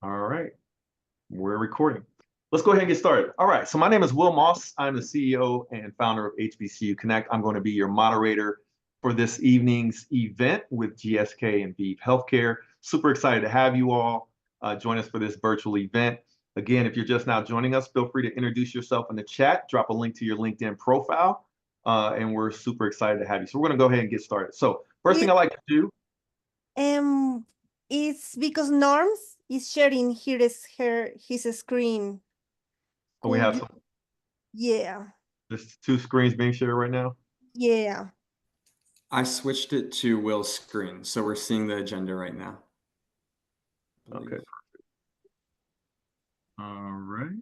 All right, we're recording. Let's go ahead and get started. All right, so my name is Will Moss. I'm the CEO and founder of HBCU Connect. I'm going to be your moderator for this evening's event with GSK and ViiV Healthcare. Super excited to have you all join us for this virtual event. Again, if you're just now joining us, feel free to introduce yourself in the chat, drop a link to your LinkedIn profile, and we're super excited to have you. So we're going to go ahead and get started. So first thing I like to do. Um, it's because Norms is sharing his screen. Oh, we Could have you? some, Yeah, there's two screens being shared right now. yeah. I switched it to Will's screen, so we're seeing the agenda right now. Okay. All right.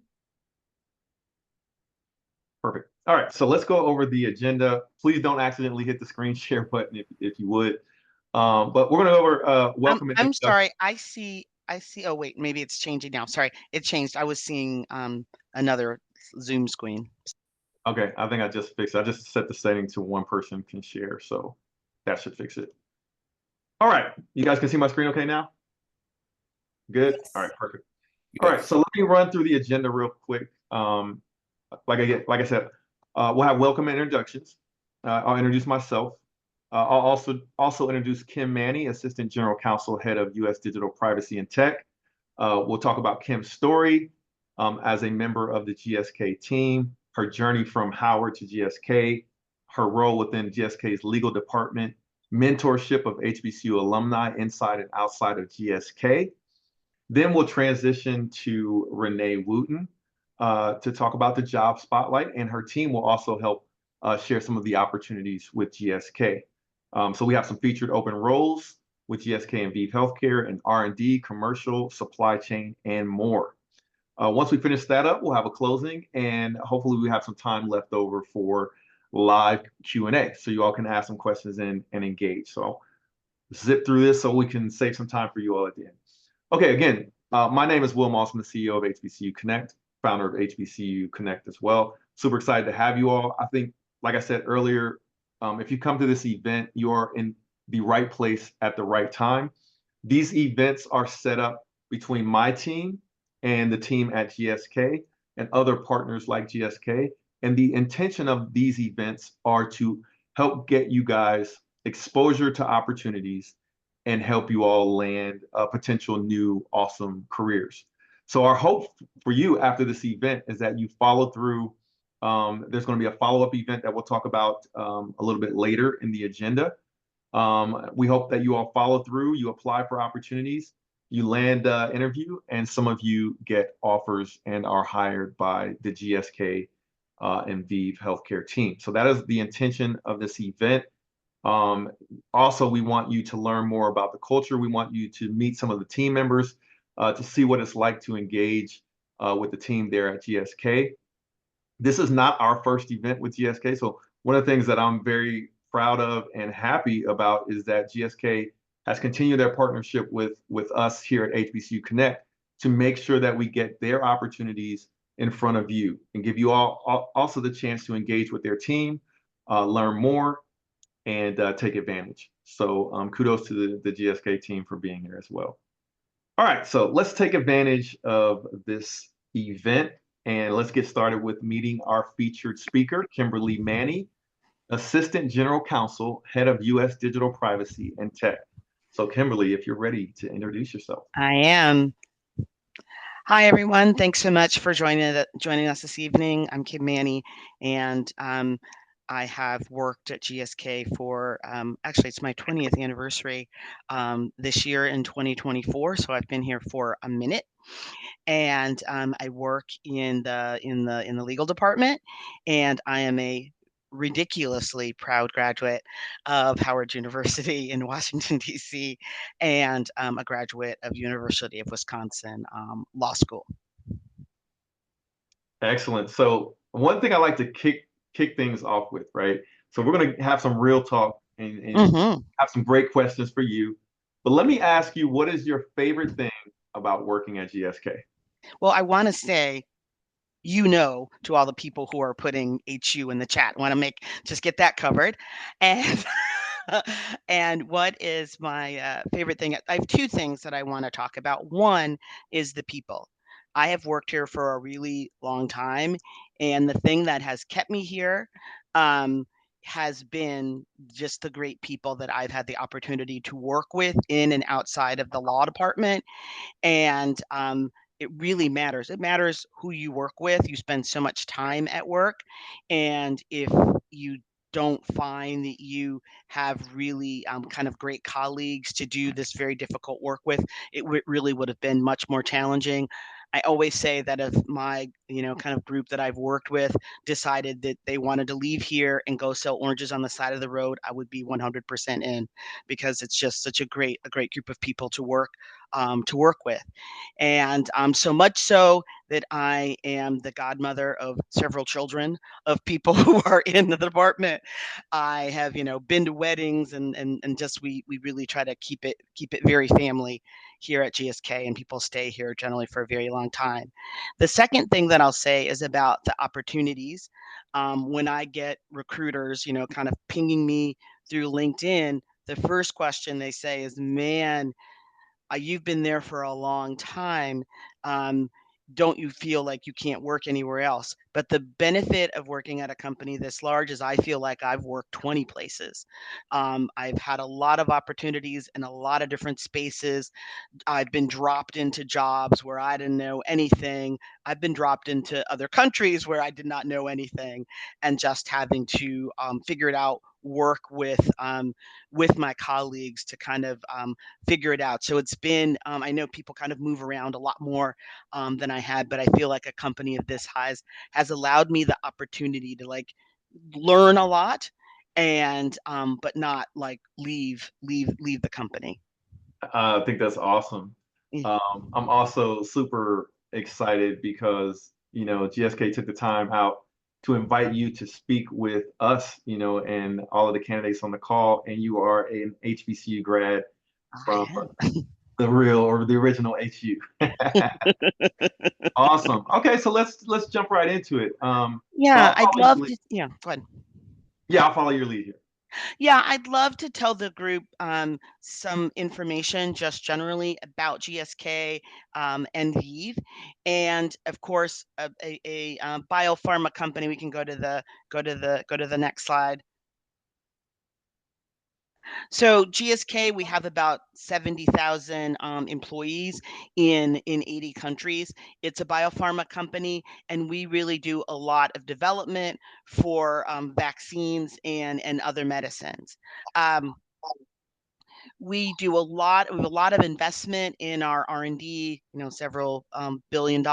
Perfect. All right, so let's go over the agenda. Please don't accidentally hit the screen share button if you would. But we're going to go over welcome and I'm introduction. sorry. I see. Oh, wait, maybe it's changing now. Sorry, it changed. I was seeing another Zoom screen. Okay, I think I just fixed it. I just set the setting to one person can share, so that should fix it. All right, you guys can see my screen okay now? Good? Yes. All right, perfect. All right, so let me run through the agenda real quick. Like I said, we'll have welcome and introductions. I'll introduce myself. I'll also introduce Kim Maney, Assistant General Counsel, Head of U.S. Digital Privacy and Tech. We'll talk about Kim's story as a member of the GSK team, her journey from Howard to GSK, her role within GSK's legal department, mentorship of HBCU alumni inside and outside of GSK. Then we'll transition to Renee Wooten to talk about the job spotlight, and her team will also help share some of the opportunities with GSK. So we have some featured open roles with GSK and ViiV Healthcare and R&D, commercial, supply chain, and more. Once we finish that up, we'll have a closing, and hopefully we have some time left over for live Q&A, so you all can ask some questions and engage. So zip through this so we can save some time for you all at the end. Okay, again, my name is Will Moss. I'm the CEO of HBCU Connect, founder of HBCU Connect as well. Super excited to have you all. I think, like I said earlier, if you come to this event, you're in the right place at the right time. These events are set up between my team and the team at GSK and other partners like GSK. And the intention of these events are to help get you guys exposure to opportunities and help you all land potential new awesome careers. So our hope for you after this event is that you follow through. There's going to be a follow-up event that we'll talk about a little bit later in the agenda. We hope that you all follow through, you apply for opportunities, you land interview, and some of you get offers and are hired by the GSK and ViiV Healthcare team. So that is the intention of this event. Also, we want you to learn more about the culture. We want you to meet some of the team members to see what it's like to engage with the team there at GSK. This is not our first event with GSK. So one of the things that I'm very proud of and happy about is that GSK has continued their partnership with us here at HBCU Connect to make sure that we get their opportunities in front of you and give you all also the chance to engage with their team, learn more, and take advantage. So kudos to the GSK team for being here as well. All right, so let's take advantage of this event and let's get started with meeting our featured speaker, Kimberly Maney, Assistant General Counsel, Head of U.S. Digital Privacy and Tech. So Kimberly, if you're ready to introduce yourself. I am. Hi, everyone. Thanks so much for joining us this evening. I'm Kim Maney, and I have worked at GSK for, actually, it's my 20th anniversary this year in 2024, so I've been here for a minute. And I work in the legal department, and I am a ridiculously proud graduate of Howard University in Washington, D.C., and a graduate of University of Wisconsin Law School. Excellent. So one thing I like to kick things off with, right? So we're going to have some real talk and have some great questions for you. But let me ask you, what is your favorite thing about working at GSK? Well, I want to say, to all the people who are putting HU in the chat, want to just get that covered. And And what is my favorite thing? I have two things that I want to talk about. One is the people. I have worked here for a really long time, and the thing that has kept me here um, has been just the great people that I've had the opportunity to work with in and outside of the law department. And it really matters. It matters who you work with. You spend so much time at work, and if you don't find that you have really kind of great colleagues to do this very difficult work with, it really would have been much more challenging. I always say that if my, kind of group that I've worked with decided that they wanted to leave here and go sell oranges on the side of the road, I would be 100% in, because it's just such a great group of people to work with. And so much so that I am the godmother of several children of people who are in the department. I have, been to weddings, and just we really try to keep it very family here at GSK, and people stay here generally for a very long time. The second thing that I'll say is about the opportunities. When I get recruiters, kind of pinging me through LinkedIn, the first question they say is, "Man, you've been there for a long time. Um, don't you feel like you can't work anywhere else?" But the benefit of working at a company this large is I feel like I've worked 20 places. I've had a lot of opportunities in a lot of different spaces. I've been dropped into jobs where I didn't know anything. I've been dropped into other countries where I did not know anything, and just having to figure it out, work with my colleagues to kind of figure it out. So it's been, I know people kind of move around a lot more than I had, but I feel like a company of this size has allowed me the opportunity to like learn a lot, and but not like leave the company. I think that's awesome. Yeah. I'm also super excited because, GSK took the time out to invite you to speak with us, and all of the candidates on the call, and you are an HBCU grad I from am. the real or the original HU. Awesome. Okay, so let's jump right into it. So Yeah, I'll I'd follow your love lead. to. Yeah, go ahead. Yeah, I'll follow your lead here. Yeah, I'd love to tell the group some information just generally about GSK and ViiV, and of course a biopharma company. We can go to the next slide. So GSK, we have about 70,000 employees in 80 countries. It's a biopharma company, and we really do a lot of development for vaccines and other medicines. Um, we do we have a lot of investment in our R&D, several $1 billion.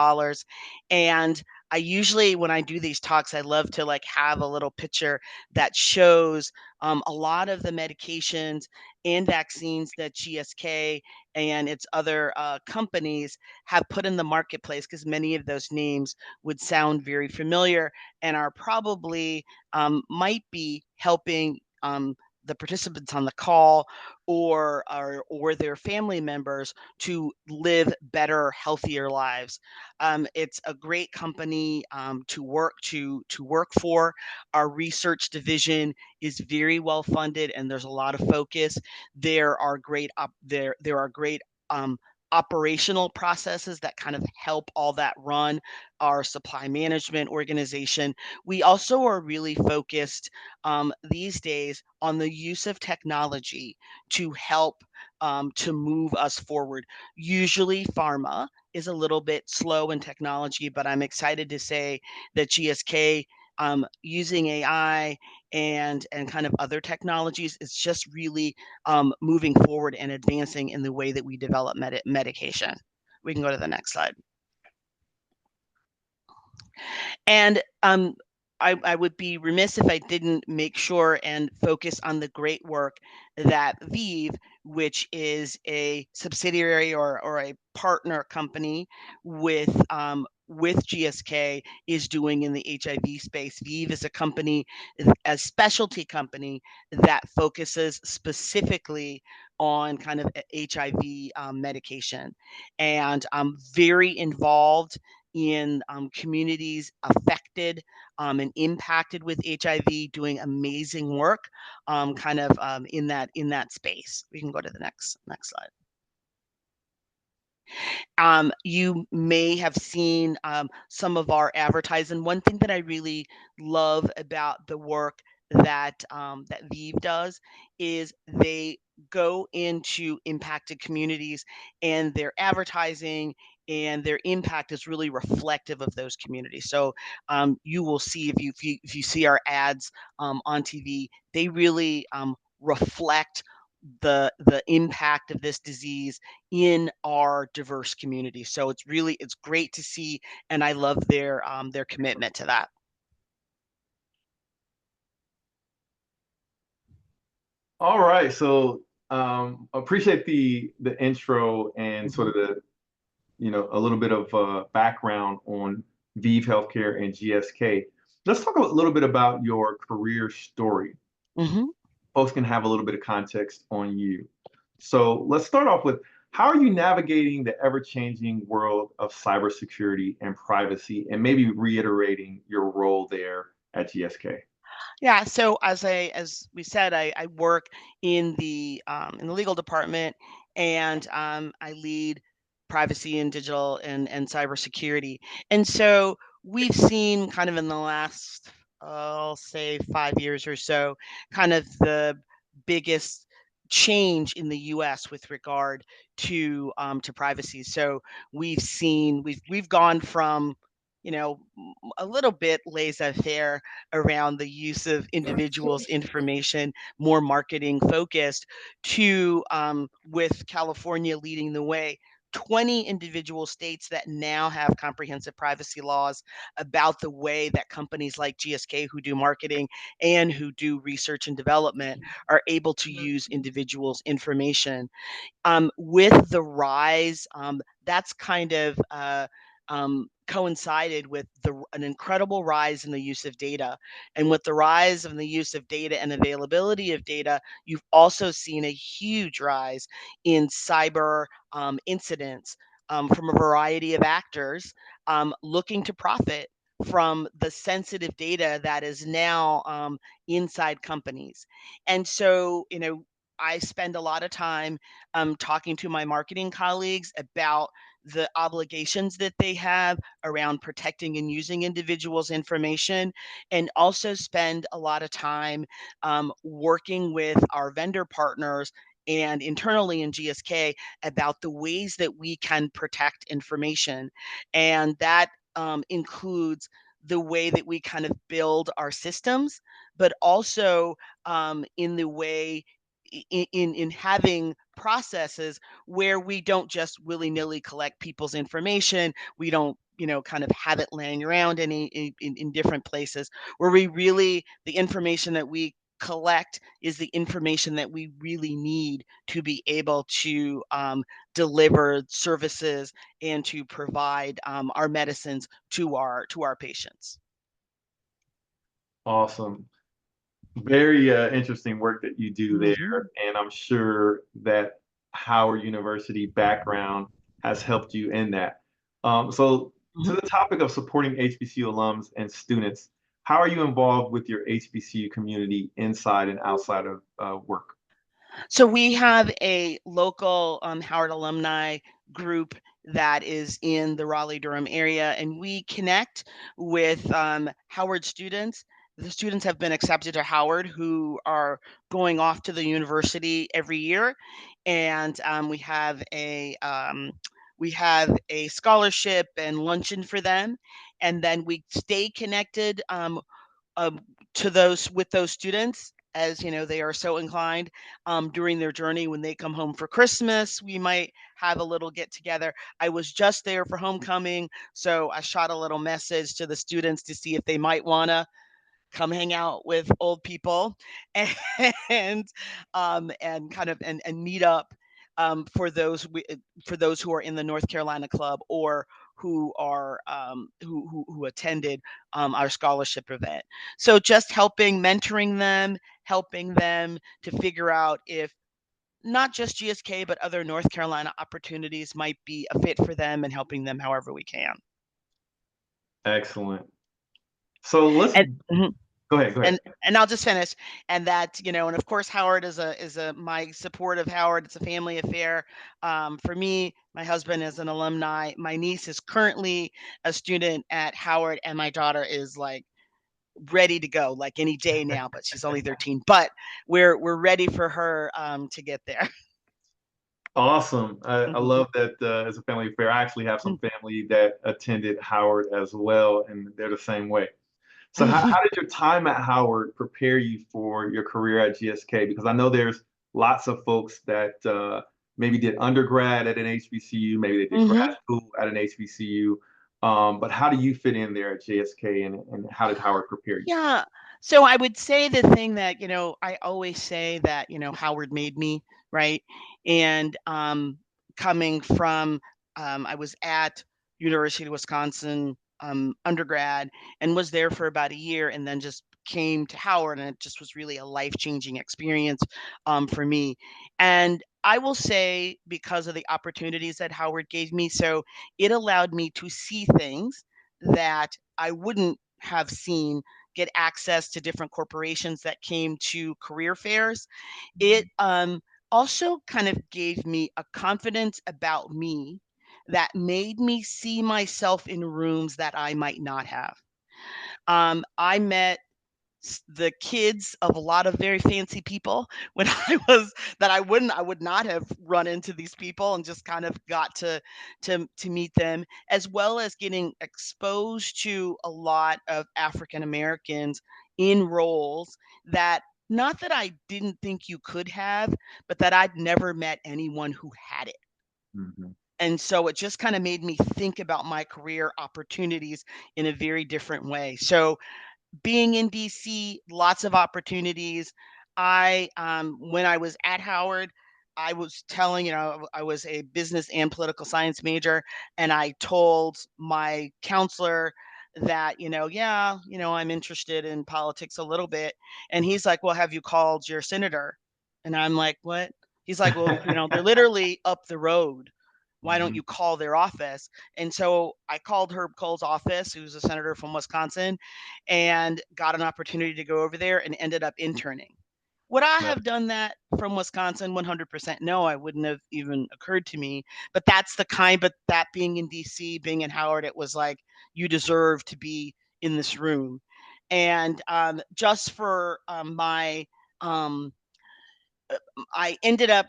And I usually, when I do these talks, I love to like have a little picture that shows a lot of the medications and vaccines that GSK and its other companies have put in the marketplace, because many of those names would sound very familiar and are probably might be helping the participants on the call, or their family members to live better, healthier lives. It's a great company to work for. Our research division is very well funded, and there's a lot of focus. There are great operational processes that kind of help all that run. Our supply management organization. We also are really focused these days on the use of technology to help to move us forward. Usually, pharma is a little bit slow in technology, but I'm excited to say that GSK, using AI and kind of other technologies, is just really moving forward and advancing in the way that we develop medication. We can go to the next slide. And I would be remiss if I didn't make sure and focus on the great work that ViiV, which is a subsidiary or a partner company with GSK, is doing in the HIV space. ViiV is a company, a specialty company that focuses specifically on kind of HIV medication, and I'm very involved in communities affected and impacted with HIV, doing amazing work, in that space. We can go to the next slide. You may have seen some of our advertising. One thing that I really love about the work that ViiV does is they go into impacted communities, and their advertising and their impact is really reflective of those communities. So you will see, if you see our ads on TV, they really reflect the impact of this disease in our diverse community. So it's great to see, and I love their commitment to that. All right, so appreciate the intro and sort of the, a little bit of background on ViiV Healthcare and GSK. Let's talk a little bit about your career story. Folks can have a little bit of context on you. So let's start off with, how are you navigating the ever-changing world of cybersecurity and privacy, and maybe reiterating your role there at GSK? Yeah, so as we said, I work in the legal department, and I lead privacy and digital and cybersecurity. And so we've seen, kind of in the last, I'll say 5 years or so, kind of the biggest change in the US with regard to privacy. So we've gone from, a little bit laissez-faire around the use of individuals' information, more marketing focused, to with California leading the way, 20 individual states that now have comprehensive privacy laws about the way that companies like GSK, who do marketing and who do research and development, are able to use individuals' information. With the rise, that's kind of coincided with an incredible rise in the use of data. And with the rise of the use of data and availability of data, you've also seen a huge rise in cyber incidents from a variety of actors looking to profit from the sensitive data that is now inside companies. And so, I spend a lot of time talking to my marketing colleagues about the obligations that they have around protecting and using individuals' information, and also spend a lot of time working with our vendor partners and internally in GSK about the ways that we can protect information. And that includes the way that we kind of build our systems, but also in the way, in having processes where we don't just willy-nilly collect people's information. We don't, kind of have it laying around in different places, where the information that we collect is the information that we really need to be able to deliver services and to provide our medicines to our patients. Awesome. Very interesting work that you do there, and I'm sure that Howard University background has helped you in that. So to the topic of supporting HBCU alums and students, how are you involved with your HBCU community inside and outside of work? So we have a local Howard alumni group that is in the Raleigh-Durham area, and we connect with Howard students. The students have been accepted to Howard who are going off to the university every year, and we have a scholarship and luncheon for them, and then we stay connected to those students, as they are so inclined during their journey. When they come home for Christmas, we might have a little get together. I was just there for homecoming, so I shot a little message to the students to see if they might want to come hang out with old people and kind of and meet up for those who are in the North Carolina club, or who are who attended our scholarship event. So just mentoring them, helping them to figure out if not just GSK but other North Carolina opportunities might be a fit for them, and helping them however we can. Excellent. So let's And mhm. go ahead. Go ahead. And I'll just finish. And that, and of course, Howard is my support of Howard. It's a family affair. For me, my husband is an alumni. My niece is currently a student at Howard, and my daughter is like ready to go like any day now, but she's only 13. But we're ready for her to get there. Awesome. I Mhm. love that as a family affair. I actually have some family that attended Howard as well, and they're the same way. So how did your time at Howard prepare you for your career at GSK? Because I know there's lots of folks that maybe did undergrad at an HBCU, maybe they did grad Mhm. school at an HBCU. But how do you fit in there at GSK, and how did Howard prepare you? Yeah. So I would say the thing that, I always say that, Howard made me, right? And coming from, I was at University of Wisconsin undergrad and was there for about a year and then just came to Howard, and it just was really a life-changing experience for me. And I will say, because of the opportunities that Howard gave me, so it allowed me to see things that I wouldn't have seen, get access to different corporations that came to career fairs. It also kind of gave me a confidence about me that made me see myself in rooms that I might not have. I met the kids of a lot of very fancy people when I would not have run into these people, and just kind of got to meet them, as well as getting exposed to a lot of African Americans in roles that, not that I didn't think you could have, but that I'd never met anyone who had it. Mhm. And so it just kind of made me think about my career opportunities in a very different way. So being in DC, lots of opportunities. When I was at Howard, I was telling, I was a business and political science major, and I told my counselor that, yeah, I'm interested in politics a little bit. And he's like, well, have you called your senator? And I'm like, what? He's like, well, they're literally up the road. Why don't Mhm. you call their office? And so I called Herb Kohl's office, who's a senator from Wisconsin, and got an opportunity to go over there and ended up interning. Would I Nice. have done that from Wisconsin? 100% no, I wouldn't have even occurred to me. But that's the kind, but that being in DC, being in Howard, it was like, you deserve to be in this room. And just for um, I ended up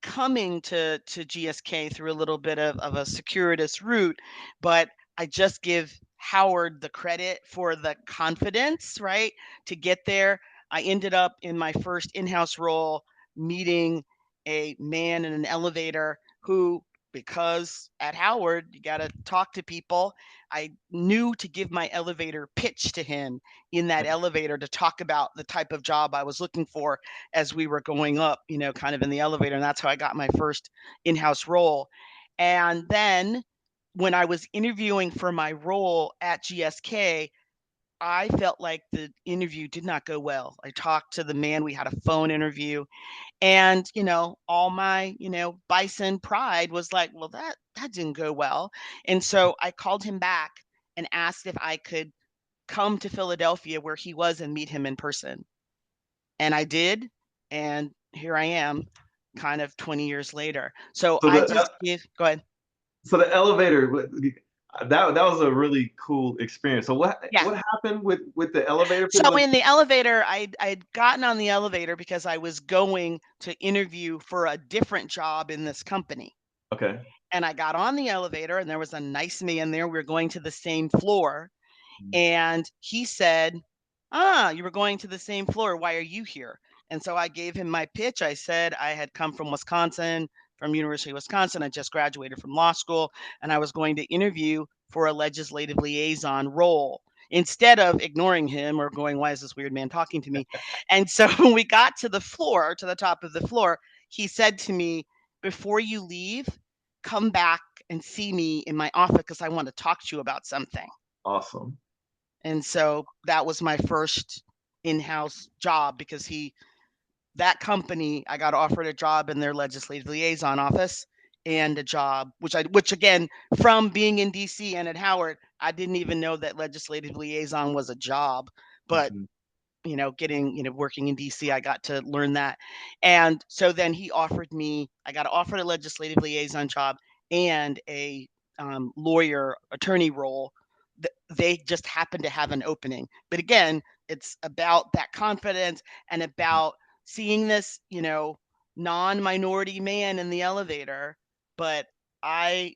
coming to GSK through a little bit of a circuitous route, but I just give Howard the credit for the confidence, right, to get there. I ended up in my first in-house role meeting a man in an elevator who, because at Howard, you got to talk to people. I knew to give my elevator pitch to him in that elevator to talk about the type of job I was looking for as we were going up, kind of in the elevator. And that's how I got my first in-house role. And then when I was interviewing for my role at GSK, I felt like the interview did not go well. I talked to the man, we had a phone interview, and all my, bison pride was like, well, that didn't go well. And so I called him back and asked if I could come to Philadelphia where he was and meet him in person. And I did, and here I am kind of 20 years later. So So I the just give go ahead. so the elevator that was a really cool experience. So Yeah. what happened with the elevator pitch? So in the elevator, I'd gotten on the elevator because I was going to interview for a different job in this company. Okay. And I got on the elevator, and there was a nice man there. We were going to the same floor. And he said, "Ah, you were going to the same floor. Why are you here?" And so I gave him my pitch. I said I had come from Wisconsin, from University of Wisconsin. I just graduated from law school, and I was going to interview for a legislative liaison role. Instead of ignoring him or going, "Why is this weird man talking to me?" And so when we got to the floor, to the top of the floor, he said to me, "Before you leave, come back and see me in my office because I want to talk to you about something." Awesome. And so that was my first in-house job, because that company, I got offered a job in their legislative liaison office, and a job, which again, from being in DC and at Howard, I didn't even know that legislative liaison was a job, but Mhm. working in DC, I got to learn that. And so then I got offered a legislative liaison job and a lawyer attorney role. They just happened to have an opening. But again, it's about that confidence and about seeing this, non-minority man in the elevator. But I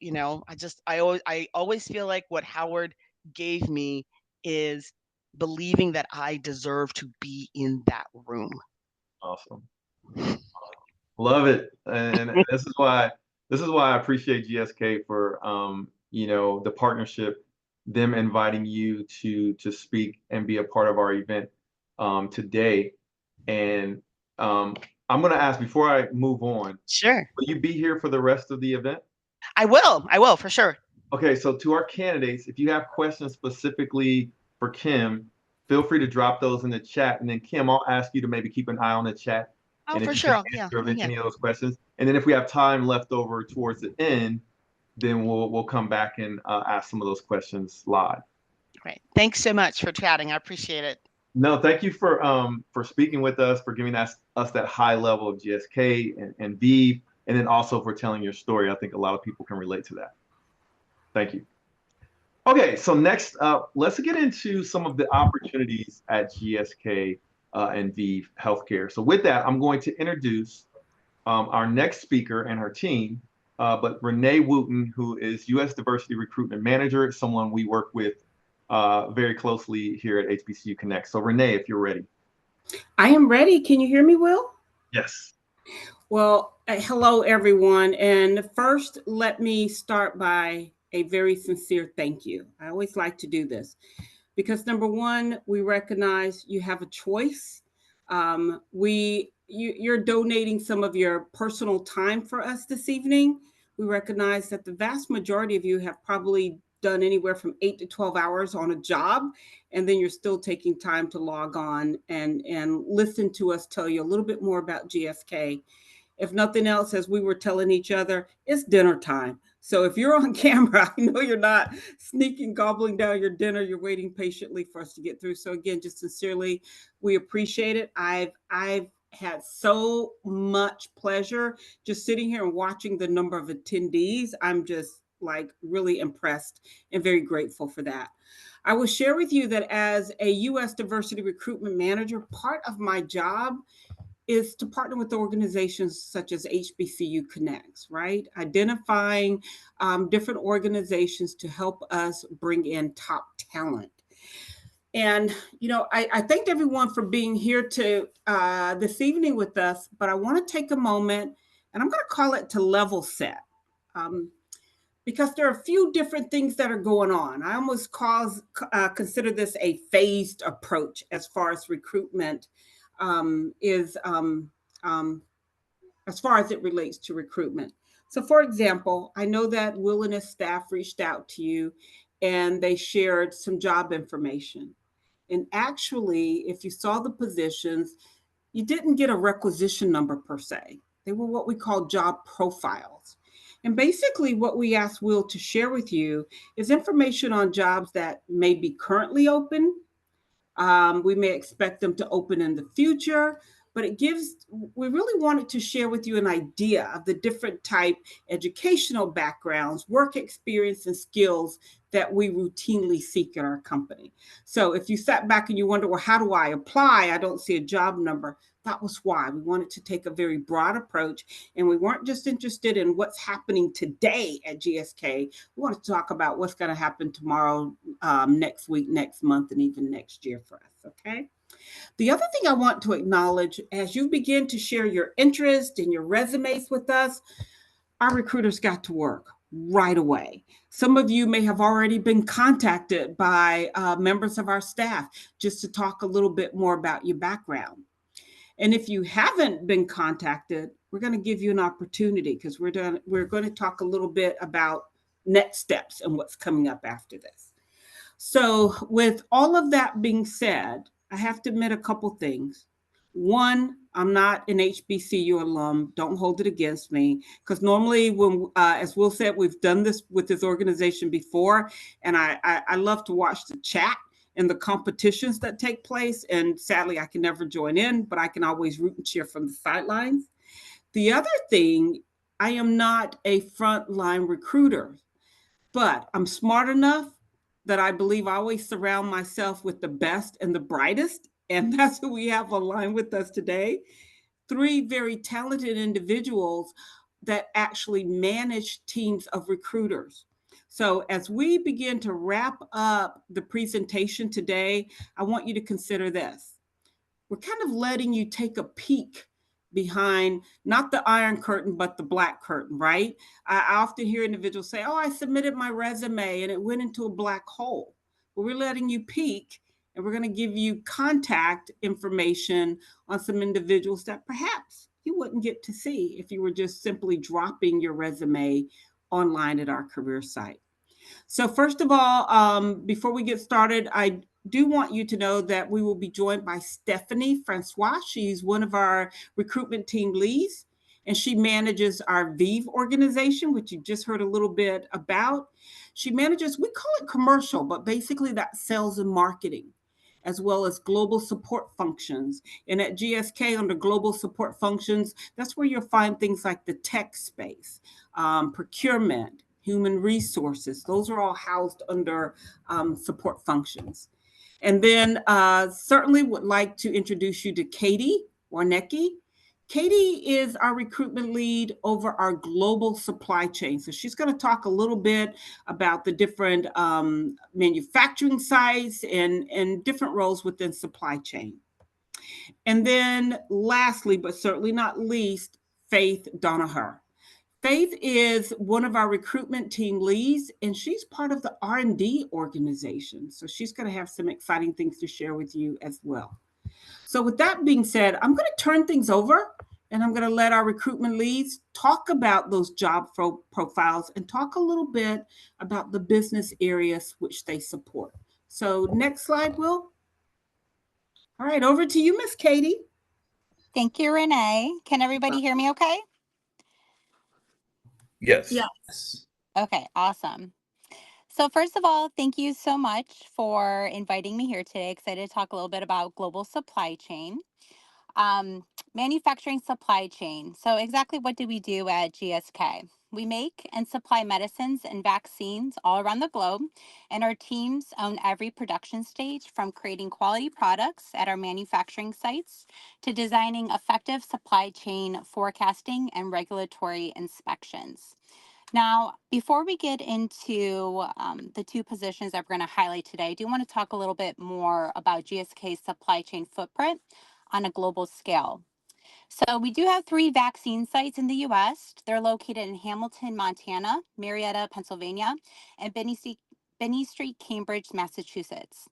always feel like what Howard gave me is believing that I deserve to be in that room. Awesome. Love it. And this is why I appreciate GSK for the partnership, them inviting you to speak and be a part of our event today. And I'm gonna ask before I move on, Sure. will you be here for the rest of the event? I will for sure. Okay, so to our candidates, if you have questions specifically for Kim, feel free to drop those in the chat. And then Kim, I'll ask you to maybe keep an eye on the chat. Oh, And if for you sure. can Yeah. answer Yeah. any of those questions. And then if we have time left over towards the end, then we'll come back and ask some of those questions live. Great. Thanks so much for chatting. I appreciate it. No, thank you for speaking with us, for giving us that high level of GSK and ViiV, and then also for telling your story. I think a lot of people can relate to that. Thank you. Okay, so next up, let's get into some of the opportunities at GSK and ViiV Healthcare. So with that, I'm going to introduce our next speaker and her team, but Renee Wooten, who is U.S. Diversity Recruitment Manager, someone we work with very closely here at HBCU Connect. So Renee, if you're ready. I am ready. Can you hear me, Will? Yes. Well, hello, everyone. And first, let me start by a very sincere thank you. I always like to do this because number one, we recognize you have a choice. You're donating some of your personal time for us this evening. We recognize that the vast majority of you have probably done anywhere from 8 to 12 hours on a job, and then you're still taking time to log on and listen to us tell you a little bit more about GSK. If nothing else, as we were telling each other, it's dinner time. So if you're on camera, I know you're not sneaking, gobbling down your dinner. You're waiting patiently for us to get through. So again, just sincerely, we appreciate it. I've had so much pleasure just sitting here and watching the number of attendees. I'm just like really impressed and very grateful for that. I will share with you that as a U.S. Diversity Recruitment Manager, part of my job is to partner with organizations such as HBCU Connects, right? Identifying different organizations to help us bring in top talent. And, I thanked everyone for being here to this evening with us, but I want to take a moment and I'm going to call it to level set. Because there are a few different things that are going on. I almost consider this a phased approach as far as recruitment as far as it relates to recruitment. So for example, I know that Will and his staff reached out to you and they shared some job information. And actually, if you saw the positions, you didn't get a requisition number per se. They were what we call job profiles. And basically what we asked Will to share with you is information on jobs that may be currently open. We may expect them to open in the future, but we really wanted to share with you an idea of the different type educational backgrounds, work experience, and skills that we routinely seek in our company. So if you sat back and you wonder, well, how do I apply? I don't see a job number. That was why we wanted to take a very broad approach. And we weren't just interested in what's happening today at GSK. We wanted to talk about what's going to happen tomorrow, next week, next month, and even next year for us. Okay. The other thing I want to acknowledge as you begin to share your interest and your resumes with us, our recruiters got to work right away. Some of you may have already been contacted by members of our staff just to talk a little bit more about your background. And if you haven't been contacted, we're going to give you an opportunity because we're going to talk a little bit about next steps and what's coming up after this. So with all of that being said, I have to admit a couple things. One, I'm not an HBCU alum. Don't hold it against me. Because normally when, as Will said, we've done this with this organization before. And I love to watch the chat and the competitions that take place. And sadly, I can never join in, but I can always root and cheer from the sidelines. The other thing, I am not a frontline recruiter, but I'm smart enough that I believe I always surround myself with the best and the brightest. And that's who we have online with us today. 3 very talented individuals that actually manage teams of recruiters. So as we begin to wrap up the presentation today, I want you to consider this. We're kind of letting you take a peek behind not the iron curtain, but the black curtain, right? I often hear individuals say, oh, I submitted my resume and it went into a black hole. Well, we're letting you peek, and we're going to give you contact information on some individuals that perhaps you wouldn't get to see if you were just simply dropping your resume online at our career site. So first of all, before we get started, I do want you to know that we will be joined by Stephanie Francois. She's one of our recruitment team leads, and she manages our ViiV organization, which you just heard a little bit about. She manages, we call it commercial, but basically that's sales and marketing, as well as global support functions. And at GSK, under global support functions, that's where you'll find things like the tech space, procurement, human resources. Those are all housed under support functions. And then certainly would like to introduce you to Katie Warnecki. Katie is our recruitment lead over our global supply chain. So she's going to talk a little bit about the different manufacturing sites and different roles within supply chain. And then lastly, but certainly not least, Faith Donaher. Faith is one of our recruitment team leads, and she's part of the R&D organization. So she's going to have some exciting things to share with you as well. So with that being said, I'm going to turn things over, and I'm going to let our recruitment leads talk about those job profiles and talk a little bit about the business areas which they support. So next slide, Will. All right, over to you, Miss Katie. Thank you, Renee. Can everybody hear me okay? Yes. Yes. Okay, awesome. So first of all, thank you so much for inviting me here today. Excited to talk a little bit about global supply chain. Manufacturing supply chain. So exactly what do we do at GSK? We make and supply medicines and vaccines all around the globe, and our teams own every production stage, from creating quality products at our manufacturing sites to designing effective supply chain forecasting and regulatory inspections. Now, before we get into the 2 positions that we're going to highlight today, I do want to talk a little bit more about GSK's supply chain footprint on a global scale. So we do have 3 vaccine sites in the U.S. They're located in Hamilton, Montana, Marietta, Pennsylvania, and Binney Street, Cambridge, Massachusetts.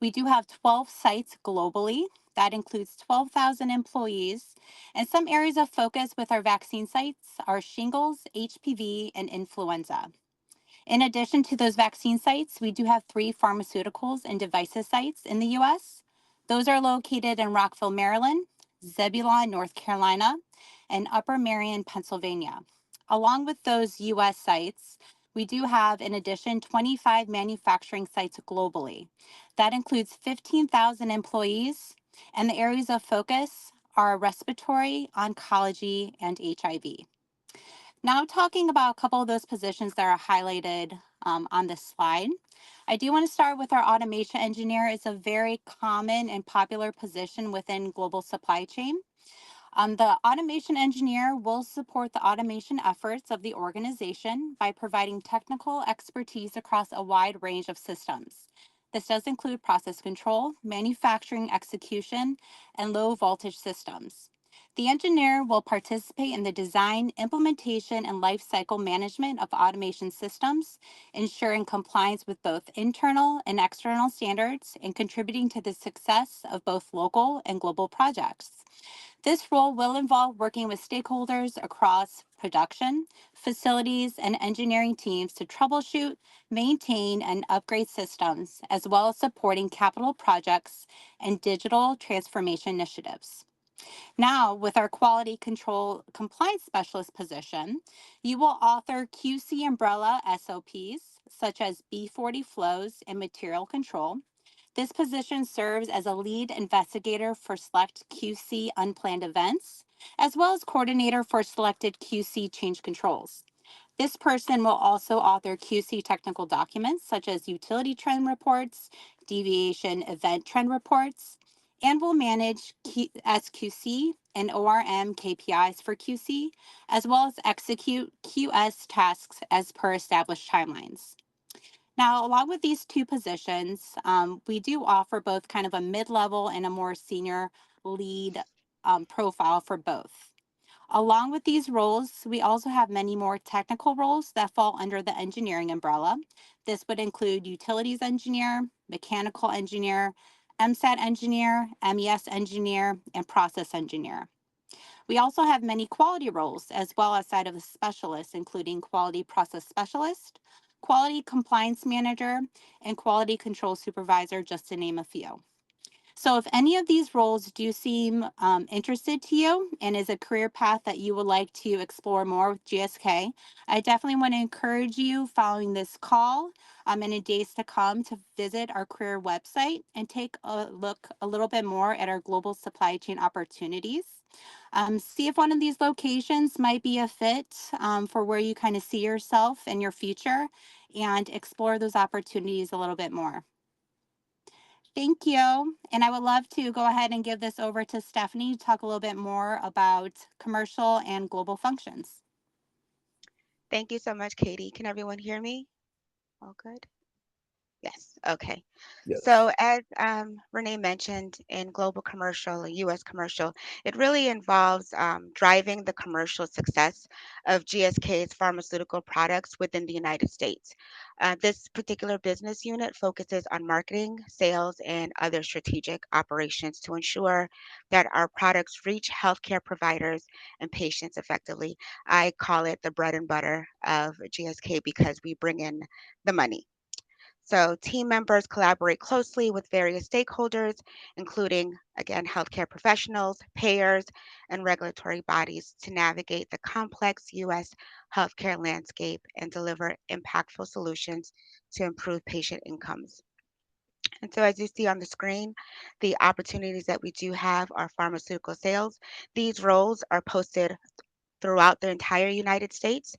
We do have 12 sites globally. That includes 12,000 employees. And some areas of focus with our vaccine sites are shingles, HPV, and influenza. In addition to those vaccine sites, we do have 3 pharmaceuticals and devices sites in the U.S. Those are located in Rockville, Maryland, Zebulon, North Carolina, and Upper Merion, Pennsylvania. Along with those U.S. sites, we do have, in addition, 25 manufacturing sites globally. That includes 15,000 employees, and the areas of focus are respiratory, oncology, and HIV. Now, talking about a couple of those positions that are highlighted on this slide, I do want to start with our automation engineer. It's a very common and popular position within global supply chain. The automation engineer will support the automation efforts of the organization by providing technical expertise across a wide range of systems. This does include process control, manufacturing execution, and low voltage systems. The engineer will participate in the design, implementation, and lifecycle management of automation systems, ensuring compliance with both internal and external standards and contributing to the success of both local and global projects. This role will involve working with stakeholders across production, facilities, and engineering teams to troubleshoot, maintain, and upgrade systems, as well as supporting capital projects and digital transformation initiatives. Now, with our quality control compliance specialist position, you will author QC umbrella SOPs such as B40 flows and material control. This position serves as a lead investigator for select QC unplanned events, as well as coordinator for selected QC change controls. This person will also author QC technical documents such as utility trend reports, deviation event trend reports, and will manage SQC and ORM KPIs for QC, as well as execute QS tasks as per established timelines. Now, along with these two positions, we do offer both kind of a mid-level and a more senior lead profile for both. Along with these roles, we also have many more technical roles that fall under the engineering umbrella. This would include utilities engineer, mechanical engineer, MSAT engineer, MES engineer, and process engineer. We also have many quality roles as well outside of the specialists, including quality process specialist, quality compliance manager, and quality control supervisor, just to name a few. So if any of these roles do seem interested to you and is a career path that you would like to explore more with GSK, I definitely want to encourage you following this call in the days to come to visit our career website and take a look a little bit more at our global supply chain opportunities. See if one of these locations might be a fit for where you kind of see yourself in your future and explore those opportunities a little bit more. Thank you. And I would love to go ahead and give this over to Stephanie to talk a little bit more about commercial and global functions. Thank you so much, Katie. Can everyone hear me? All good? Yes, okay. Yes. So as Renee mentioned, in global commercial, U.S. commercial, it really involves driving the commercial success of GSK's pharmaceutical products within the United States. This particular business unit focuses on marketing, sales, and other strategic operations to ensure that our products reach healthcare providers and patients effectively. I call it the bread and butter of GSK because we bring in the money. So team members collaborate closely with various stakeholders, including, again, healthcare professionals, payers, and regulatory bodies to navigate the complex U.S. healthcare landscape and deliver impactful solutions to improve patient incomes. And so as you see on the screen, the opportunities that we do have are pharmaceutical sales. These roles are posted throughout the entire United States.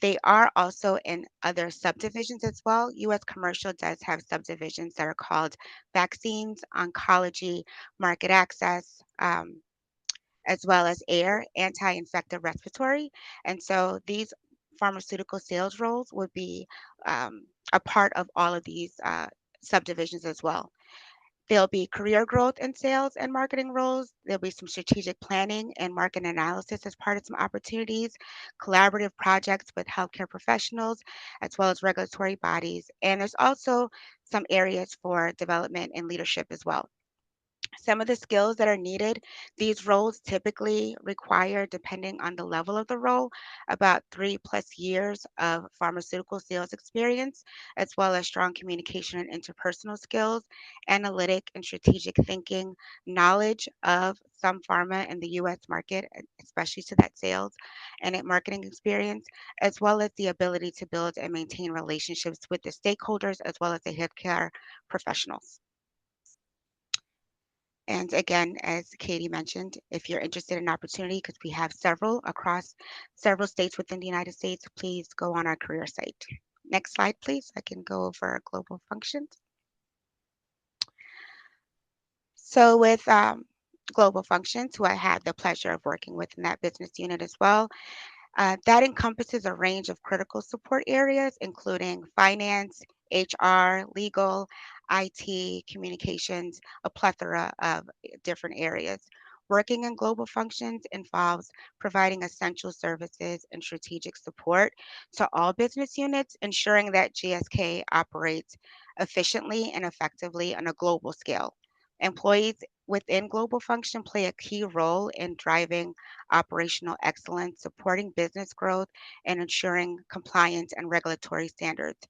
They are also in other subdivisions as well. U.S. commercial does have subdivisions that are called vaccines, oncology, market access, as well as air, anti-infective respiratory. And so these pharmaceutical sales roles would be a part of all of these subdivisions as well. There'll be career growth in sales and marketing roles. There'll be some strategic planning and market analysis as part of some opportunities, collaborative projects with healthcare professionals, as well as regulatory bodies. And there's also some areas for development and leadership as well. Some of the skills that are needed, these roles typically require, depending on the level of the role, about 3+ years of pharmaceutical sales experience, as well as strong communication and interpersonal skills, analytic and strategic thinking, knowledge of some pharma in the US market, especially to that sales and marketing experience, as well as the ability to build and maintain relationships with the stakeholders as well as the healthcare professionals. And again, as Katie mentioned, if you're interested in opportunity, because we have several across several states within the United States, please go on our career site. Next slide, please. I can go over global functions. So with global functions, who I had the pleasure of working with in that business unit as well, that encompasses a range of critical support areas, including finance, HR, legal, IT, communications, a plethora of different areas. Working in global functions involves providing essential services and strategic support to all business units, ensuring that GSK operates efficiently and effectively on a global scale. Employees within global function play a key role in driving operational excellence, supporting business growth, and ensuring compliance and regulatory standards.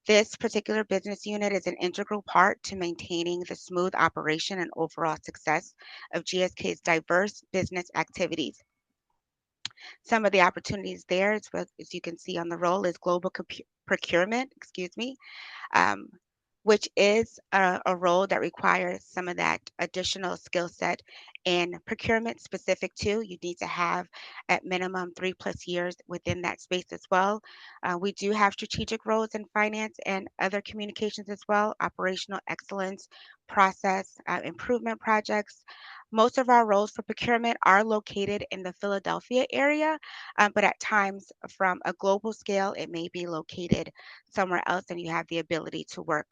This particular business unit is an integral part to maintaining the smooth operation and overall success of GSK's diverse business activities. Some of the opportunities there, as you can see on the roll, is global procurement, um, which is a role that requires some of that additional skill set in procurement specific to. You need to have at minimum 3+ years within that space as well. We do have strategic roles in finance and other communications as well, operational excellence, process improvement projects. Most of our roles for procurement are located in the Philadelphia area, but at times from a global scale, it may be located somewhere else and you have the ability to work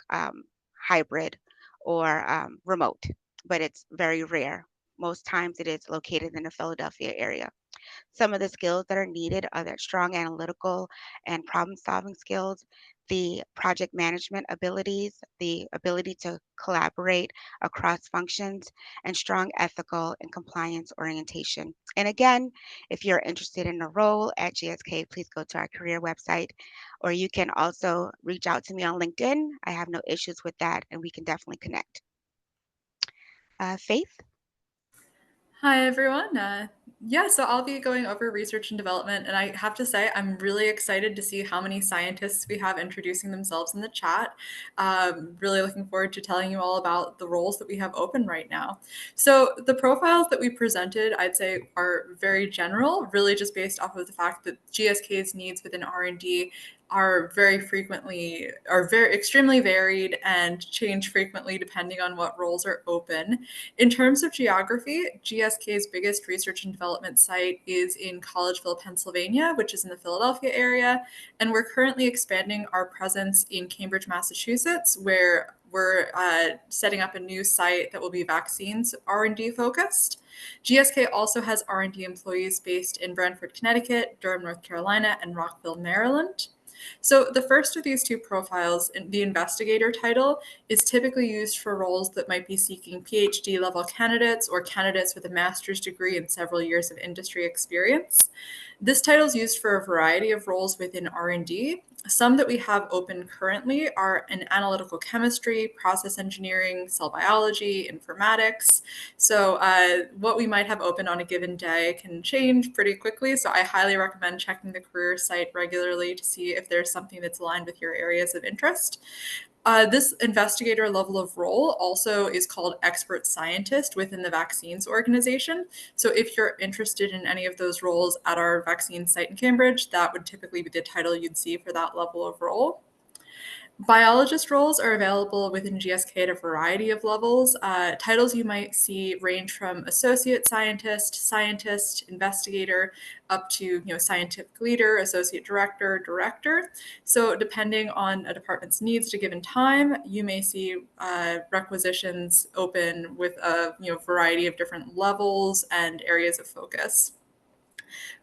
hybrid or remote, but it's very rare. Most times it is located in the Philadelphia area. Some of the skills that are needed are that strong analytical and problem solving skills, the project management abilities, the ability to collaborate across functions, and strong ethical and compliance orientation. And again, if you're interested in a role at GSK, please go to our career website, or you can also reach out to me on LinkedIn. I have no issues with that, and we can definitely connect. Faith? Hi, everyone. So I'll be going over research and development, and I have to say I'm really excited to see how many scientists we have introducing themselves in the chat. Really looking forward to telling you all about the roles that we have open right now. So the profiles that we presented, I'd say, are very general, really just based off of the fact that GSK's needs within R&D are extremely varied and change frequently depending on what roles are open. In terms of geography, GSK's biggest research and development site is in Collegeville, Pennsylvania, which is in the Philadelphia area. And we're currently expanding our presence in Cambridge, Massachusetts, where we're setting up a new site that will be vaccines R&D focused. GSK also has R&D employees based in Brantford, Connecticut, Durham, North Carolina, and Rockville, Maryland. So the first of these two profiles, the investigator title, is typically used for roles that might be seeking PhD level candidates or candidates with a master's degree and several years of industry experience. This title is used for a variety of roles within R&D. Some that we have open currently are in analytical chemistry, process engineering, cell biology, informatics. So what we might have open on a given day can change pretty quickly. So I highly recommend checking the career site regularly to see if there's something that's aligned with your areas of interest. This investigator level of role also is called expert scientist within the vaccines organization. So if you're interested in any of those roles at our vaccine site in Cambridge, that would typically be the title you'd see for that level of role. Biologist roles are available within GSK at a variety of levels. Titles you might see range from associate scientist, investigator, up to scientific leader, associate director, director. So depending on a department's needs at a given time, you may see requisitions open with a variety of different levels and areas of focus.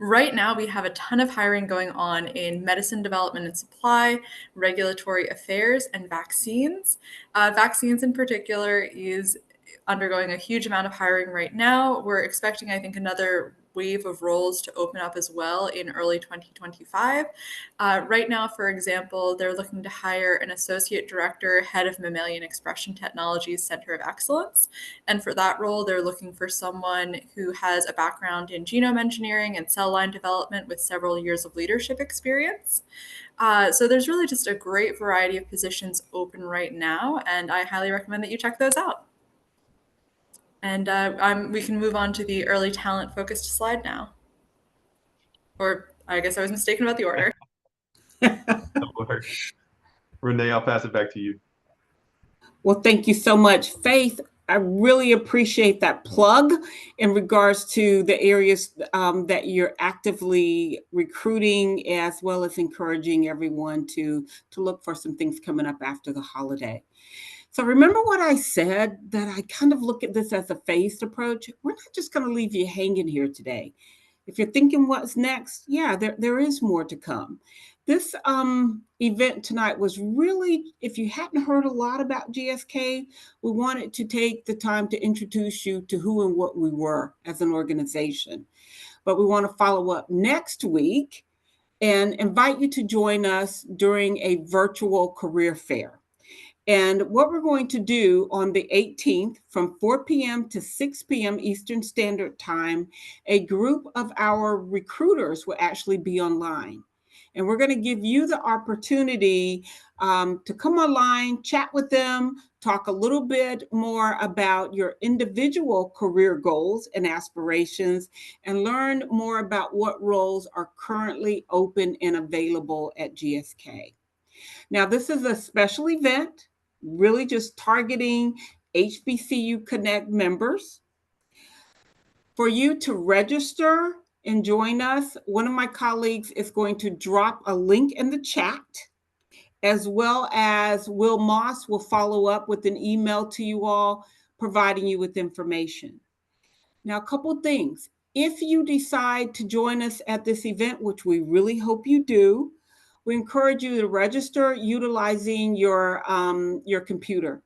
Right now, we have a ton of hiring going on in medicine development and supply, regulatory affairs, and vaccines. Vaccines in particular is undergoing a huge amount of hiring right now. We're expecting, I think, another wave of roles to open up as well in early 2025. Right now, for example, they're looking to hire an associate director, head of mammalian expression technologies center of excellence. And for that role, they're looking for someone who has a background in genome engineering and cell line development with several years of leadership experience. So there's really just a great variety of positions open right now, and I highly recommend that you check those out. And we can move on to the early talent focused slide now. Or I guess I was mistaken about the order. Renee, I'll pass it back to you. Well, thank you so much, Faith. I really appreciate that plug in regards to the areas that you're actively recruiting, as well as encouraging everyone to look for some things coming up after the holiday. So remember what I said, that I kind of look at this as a phased approach. We're not just going to leave you hanging here today. If you're thinking what's next, yeah, there is more to come. This event tonight was really, if you hadn't heard a lot about GSK, we wanted to take the time to introduce you to who and what we were as an organization. But we want to follow up next week and invite you to join us during a virtual career fair. And what we're going to do on the 18th from 4 p.m. to 6 p.m. Eastern Standard Time, a group of our recruiters will actually be online. And we're going to give you the opportunity to come online, chat with them, talk a little bit more about your individual career goals and aspirations, and learn more about what roles are currently open and available at GSK. Now, this is a special event, really just targeting HBCU Connect members. For you to register and join us, one of my colleagues is going to drop a link in the chat, as well as Will Moss will follow up with an email to you all, providing you with information. Now, a couple things. If you decide to join us at this event, which we really hope you do, we encourage you to register utilizing your computer,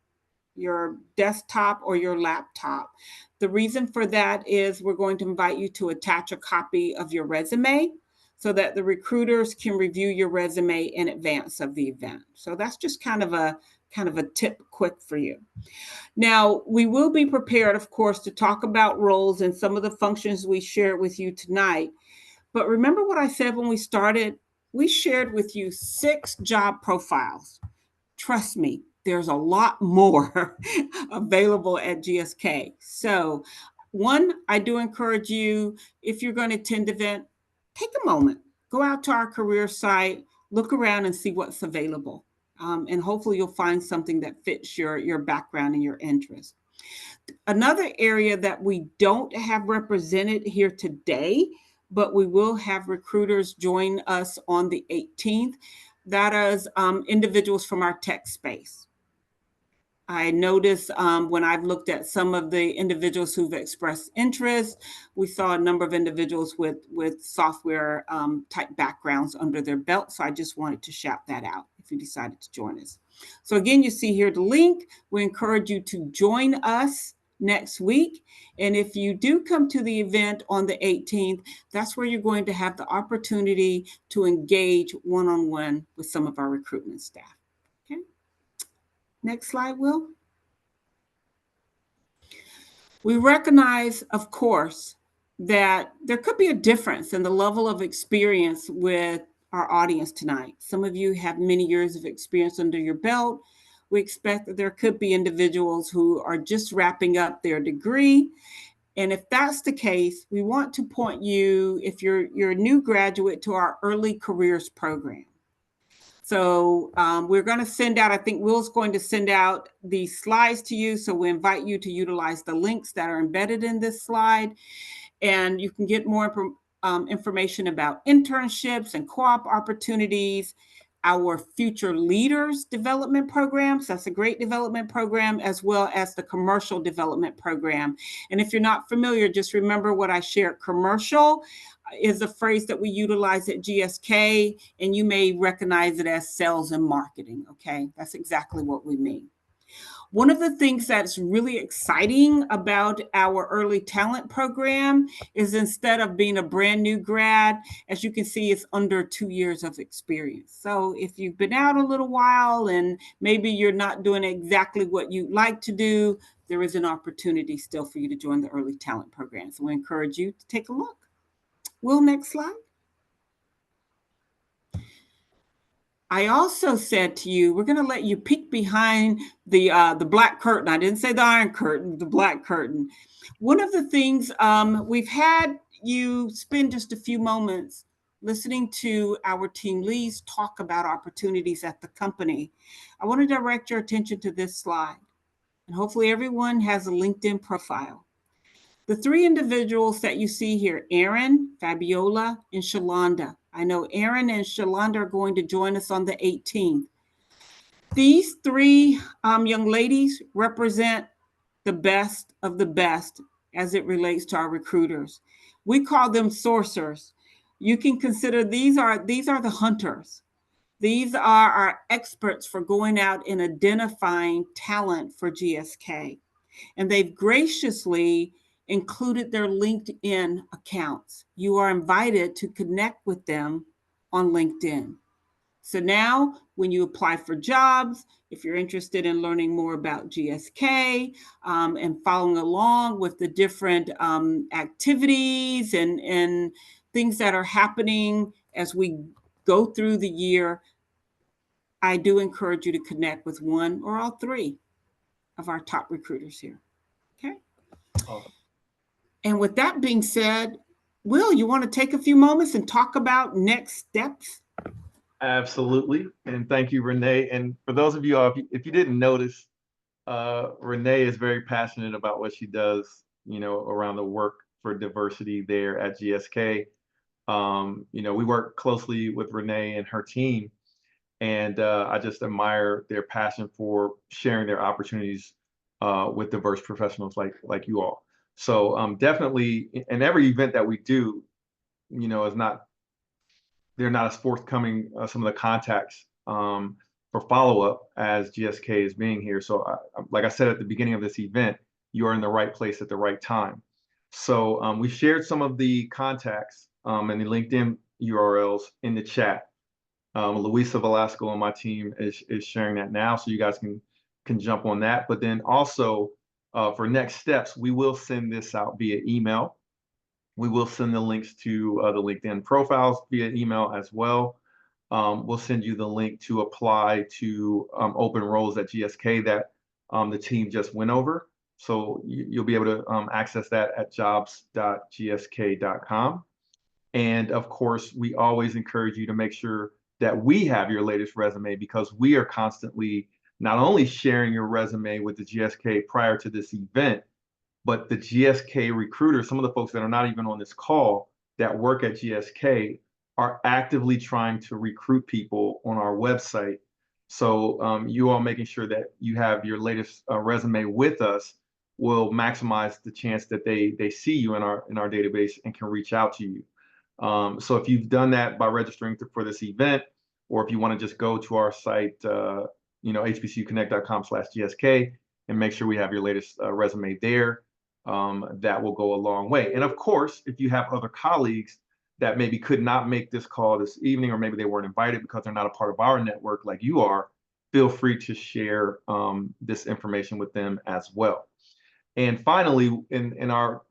your desktop or your laptop. The reason for that is we're going to invite you to attach a copy of your resume so that the recruiters can review your resume in advance of the event. So that's just kind of a tip quick for you. Now, we will be prepared, of course, to talk about roles and some of the functions we shared with you tonight. But remember what I said when we started? We shared with you 6 job profiles. Trust me, there's a lot more available at GSK. So, one, I do encourage you, if you're going to attend the event, take a moment, go out to our career site, look around and see what's available. And hopefully you'll find something that fits your background and your interest. Another area that we don't have represented here today, but we will have recruiters join us on the 18th, that is individuals from our tech space. I noticed when I've looked at some of the individuals who've expressed interest, we saw a number of individuals with software type backgrounds under their belt. So I just wanted to shout that out if you decided to join us. So again, you see here the link. We encourage you to join us next week. And if you do come to the event on the 18th, that's where you're going to have the opportunity to engage one-on-one with some of our recruitment staff. Okay. Next slide, Will. We recognize, of course, that there could be a difference in the level of experience with our audience tonight. Some of you have many years of experience under your belt. We expect that there could be individuals who are just wrapping up their degree. And if that's the case, we want to point you, if you're a new graduate, to our early careers program. So we're going to send out, I think Will's going to send out these slides to you. So we invite you to utilize the links that are embedded in this slide. And you can get more information about internships and co-op opportunities, our future leaders development programs. That's a great development program, as well as the commercial development program. And if you're not familiar, just remember what I shared. Commercial is a phrase that we utilize at GSK, and you may recognize it as sales and marketing. Okay, that's exactly what we mean. One of the things that's really exciting about our early talent program is, instead of being a brand new grad, as you can see, it's under 2 years of experience. So if you've been out a little while and maybe you're not doing exactly what you'd like to do, there is an opportunity still for you to join the early talent program. So we encourage you to take a look. Will, next slide. I also said to you, we're going to let you peek behind the black curtain. I didn't say the iron curtain, the black curtain. One of the things we've had you spend just a few moments listening to our team leads talk about opportunities at the company. I want to direct your attention to this slide. And hopefully everyone has a LinkedIn profile. The 3 individuals that you see here, Aaron, Fabiola, and Shalonda. I know Aaron and Shalonda are going to join us on the 18th. These 3 young ladies represent the best of the best as it relates to our recruiters. We call them sourcers. You can consider these are the hunters. These are our experts for going out and identifying talent for GSK. And they've graciously included their LinkedIn accounts. You are invited to connect with them on LinkedIn. So now when you apply for jobs, if you're interested in learning more about GSK and following along with the different activities and things that are happening as we go through the year, I do encourage you to connect with one or all three of our top recruiters here. Okay. Awesome. And with that being said, Will, you want to take a few moments and talk about next steps? Absolutely. And thank you, Renee. And for those of you, if you didn't notice, Renee is very passionate about what she does, around the work for diversity there at GSK. We work closely with Renee and her team, and I just admire their passion for sharing their opportunities with diverse professionals like you all. So definitely, in every event that we do, they're not as forthcoming some of the contacts for follow-up as GSK is being here. So like I said at the beginning of this event, you are in the right place at the right time. So we shared some of the contacts and the LinkedIn URLs in the chat. Luisa Velasco on my team is sharing that now, so you guys can jump on that. But then also for next steps, we will send this out via email. We will send the links to the LinkedIn profiles via email as well. We'll send you the link to apply to open roles at GSK that the team just went over. So you'll be able to access that at jobs.gsk.com. And of course, we always encourage you to make sure that we have your latest resume, because we are constantly not only sharing your resume with the GSK prior to this event, but the GSK recruiters, some of the folks that are not even on this call that work at GSK, are actively trying to recruit people on our website. So you all making sure that you have your latest resume with us will maximize the chance that they see you in our database and can reach out to you. So if you've done that by registering for this event, or if you want to just go to our site, hbcuconnect.com/GSK, and make sure we have your latest resume there, that will go a long way. And of course, if you have other colleagues that maybe could not make this call this evening, or maybe they weren't invited because they're not a part of our network like you are, feel free to share this information with them as well. And finally, in our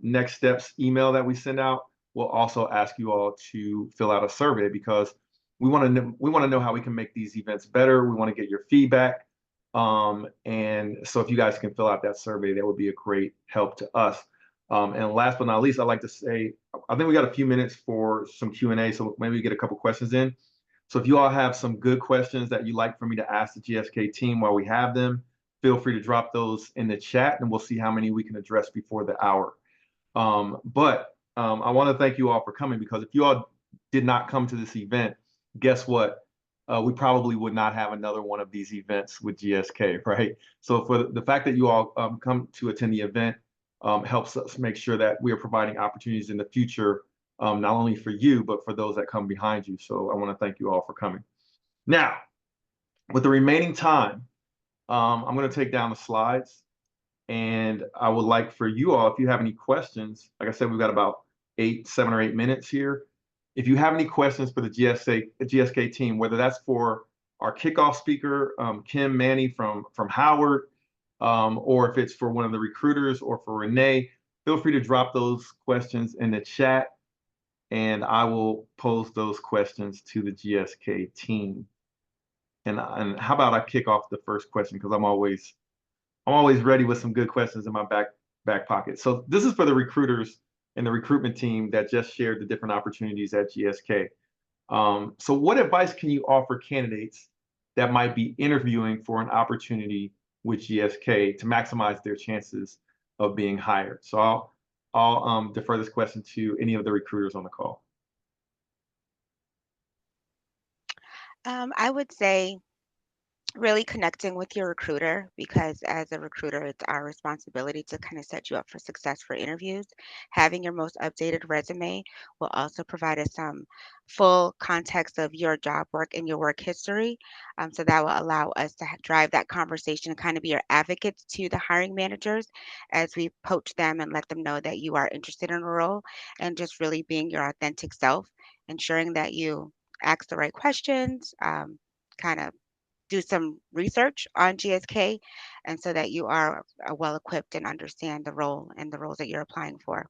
next steps email that we send out, we'll also ask you all to fill out a survey, because we want to know how we can make these events better. We want to get your feedback. And so if you guys can fill out that survey, that would be a great help to us. And last but not least, I'd like to say, I think we got a few minutes for some Q&A, so maybe we get a couple questions in. So if you all have some good questions that you'd like for me to ask the GSK team while we have them, feel free to drop those in the chat, and we'll see how many we can address before the hour. But I want to thank you all for coming, because if you all did not come to this event, guess what? We probably would not have another one of these events with GSK, right? So for the fact that you all come to attend the event helps us make sure that we are providing opportunities in the future, not only for you, but for those that come behind you. So I want to thank you all for coming. Now, with the remaining time, I'm going to take down the slides, and I would like for you all, if you have any questions, like I said, we've got about 7 or 8 minutes here. If you have any questions for the GSK team, whether that's for our kickoff speaker, Kim Maney from Howard, or if it's for one of the recruiters or for Renee, feel free to drop those questions in the chat, and I will pose those questions to the GSK team. And how about I kick off the first question, because I'm always ready with some good questions in my back pocket. So this is for the recruiters and the recruitment team that just shared the different opportunities at GSK. So what advice can you offer candidates that might be interviewing for an opportunity with GSK to maximize their chances of being hired? So I'll defer this question to any of the recruiters on the call. I would say really connecting with your recruiter, because as a recruiter, it's our responsibility to kind of set you up for success for interviews. Having your most updated resume will also provide us some full context of your job work and your work history. So that will allow us to drive that conversation and kind of be your advocates to the hiring managers as we poach them and let them know that you are interested in a role, and just really being your authentic self, ensuring that you ask the right questions, kind of do some research on GSK, and so that you are well equipped and understand the role and the roles that you're applying for.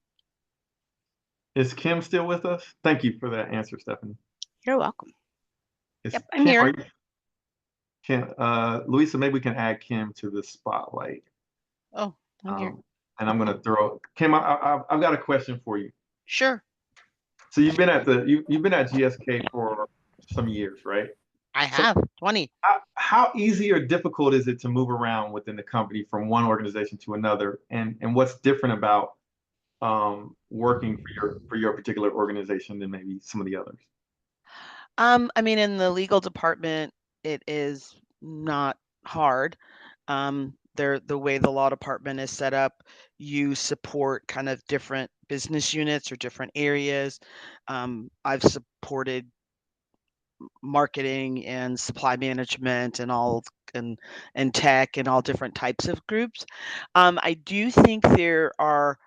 Is Kim still with us? Thank you for that answer, Stephanie. You're welcome. Is Yep, I'm Kim, here. are you- Kim, Louisa, maybe we can add Kim to the spotlight. Oh, I'm here. And I'm gonna throw Kim. I've got a question for you. Sure. So you've been at you've been at GSK for some years, right? I So have 20. how easy or difficult is it to move around within the company from one organization to another, and what's different about working for your particular organization than maybe some of the others? I mean, in the legal department, it is not hard. The way the law department is set up, you support kind of different business units or different areas. I've supported marketing and supply management and and tech and all different types of groups. I do think there are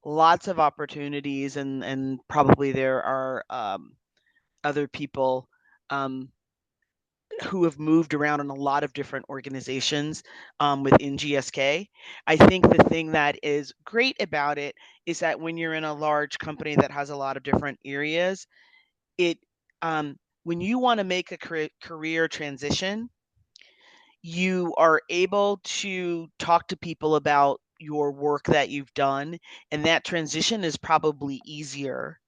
lots of opportunities, and probably there are other people who have moved around in a lot of different organizations within GSK. I think the thing that is great about it is that when you're in a large company that has a lot of different areas, it when you want to make a career transition, you are able to talk to people about your work that you've done, and that transition is probably easier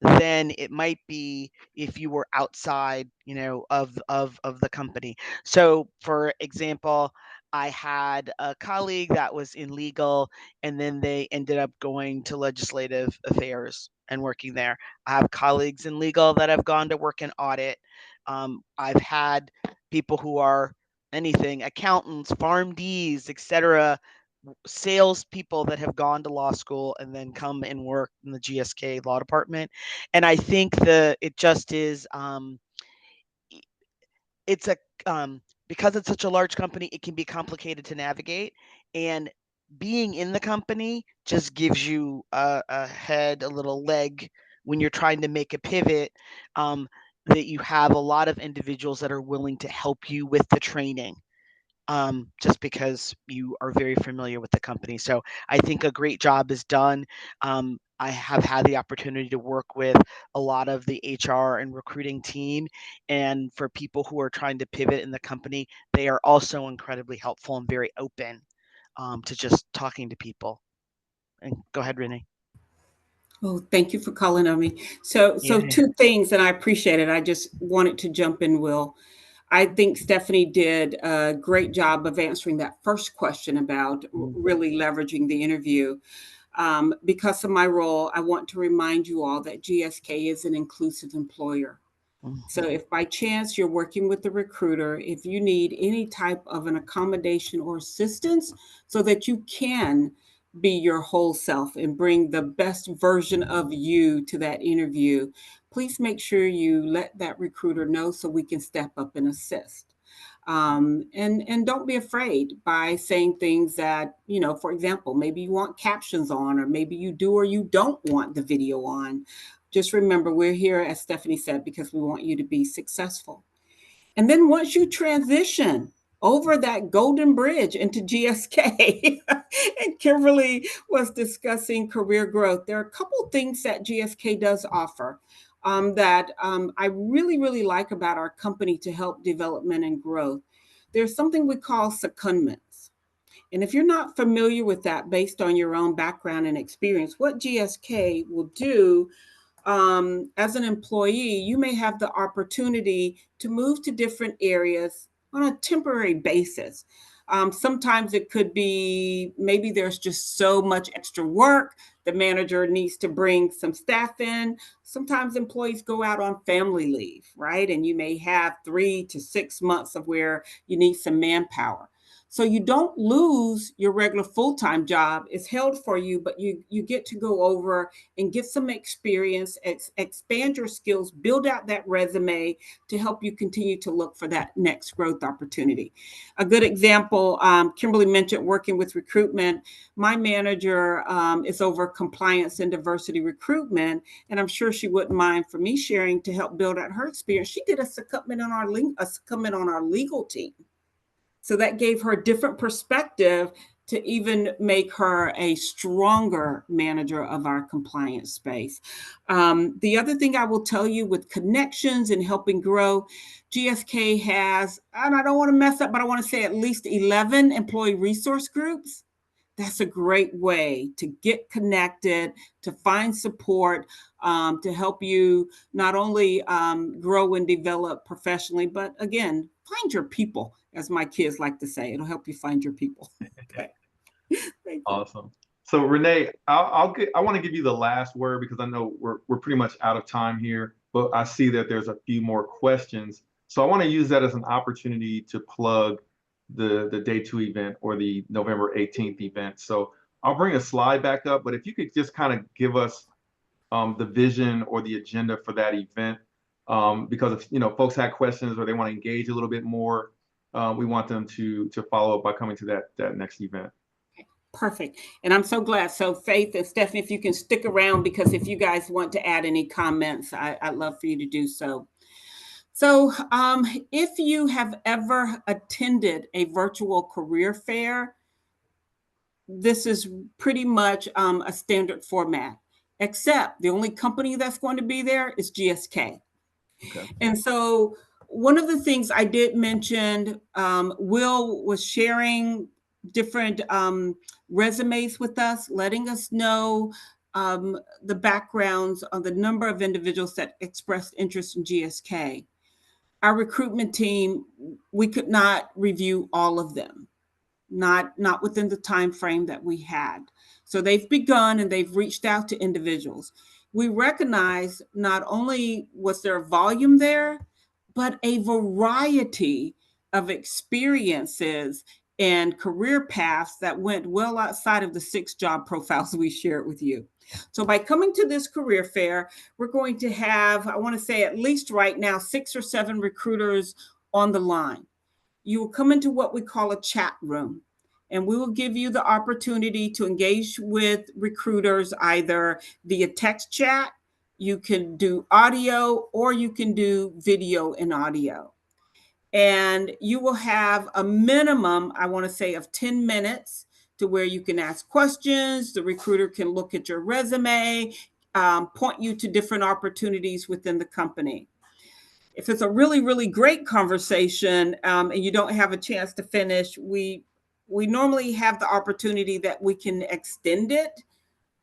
than it might be if you were outside, of the company. So, for example, I had a colleague that was in legal, and then they ended up going to legislative affairs and working there. I have colleagues in legal that have gone to work in audit. I've had people who are anything, accountants, PharmDs, etc., salespeople that have gone to law school and then come and work in the GSK law department. And I think it just is it's a because it's such a large company, it can be complicated to navigate, and being in the company just gives you a little leg when you're trying to make a pivot, that you have a lot of individuals that are willing to help you with the training, just because you are very familiar with the company. So I think a great job is done. I have had the opportunity to work with a lot of the HR and recruiting team. And for people who are trying to pivot in the company, they are also incredibly helpful and very open to just talking to people. And go ahead, Renee. Oh, thank you for calling on me. So Yeah. two things, and I appreciate it. I just wanted to jump in, Will. I think Stephanie did a great job of answering that first question about really leveraging the interview. Because of my role, I want to remind you all that GSK is an inclusive employer. So if by chance you're working with the recruiter, if you need any type of an accommodation or assistance so that you can be your whole self and bring the best version of you to that interview, please make sure you let that recruiter know so we can step up and assist. And don't be afraid by saying things that, for example, maybe you want captions on, or maybe you do or you don't want the video on. Just remember, we're here, as Stephanie said, because we want you to be successful. And then once you transition over that golden bridge into GSK, and Kimberly was discussing career growth, there are a couple things that GSK does offer that I really, really like about our company to help development and growth. There's something we call secondments. And if you're not familiar with that based on your own background and experience, what GSK will do as an employee, you may have the opportunity to move to different areas on a temporary basis. Sometimes it could be maybe there's just so much extra work, the manager needs to bring some staff in. Sometimes employees go out on family leave, right? And you may have 3 to 6 months of where you need some manpower. So you don't lose your regular full-time job. It's held for you, but you get to go over and get some experience, expand your skills, build out that resume to help you continue to look for that next growth opportunity. A good example, Kimberly mentioned working with recruitment. My manager is over compliance and diversity recruitment, and I'm sure she wouldn't mind for me sharing to help build out her experience. She did a secondment on our legal team. So that gave her a different perspective to even make her a stronger manager of our compliance space. The other thing I will tell you with connections and helping grow, GSK has, and I don't want to mess up, but I want to say at least 11 employee resource groups. That's a great way to get connected, to find support, to help you not only grow and develop professionally, but again, find your people, as my kids like to say. It'll help you find your people. Okay. Awesome. So Renee, I want to give you the last word because I know we're pretty much out of time here, but I see that there's a few more questions. So I want to use that as an opportunity to plug the day 2 event or the November 18th event. So I'll bring a slide back up, but if you could just kind of give us the vision or the agenda for that event, because if folks had questions or they want to engage a little bit more, we want them to follow up by coming to that next event. Perfect. And I'm so glad. So Faith and Stephanie, if you can stick around, because if you guys want to add any comments, I'd love for you to do so. So if you have ever attended a virtual career fair, this is pretty much a standard format, except the only company that's going to be there is GSK. Okay. And so one of the things I did mention, Will was sharing different resumes with us, letting us know the backgrounds of the number of individuals that expressed interest in GSK. Our recruitment team, we could not review all of them, not within the time frame that we had. So they've begun and they've reached out to individuals. We recognize not only was there a volume there, but a variety of experiences and career paths that went well outside of the 6 job profiles we shared with you. So by coming to this career fair, we're going to have, I want to say at least right now, 6 or 7 recruiters on the line. You will come into what we call a chat room, and we will give you the opportunity to engage with recruiters either via text chat, you can do audio, or you can do video and audio. And you will have a minimum, I want to say, of 10 minutes to where you can ask questions. The recruiter can look at your resume, point you to different opportunities within the company. If it's a really, really great conversation and you don't have a chance to finish, we normally have the opportunity that we can extend it,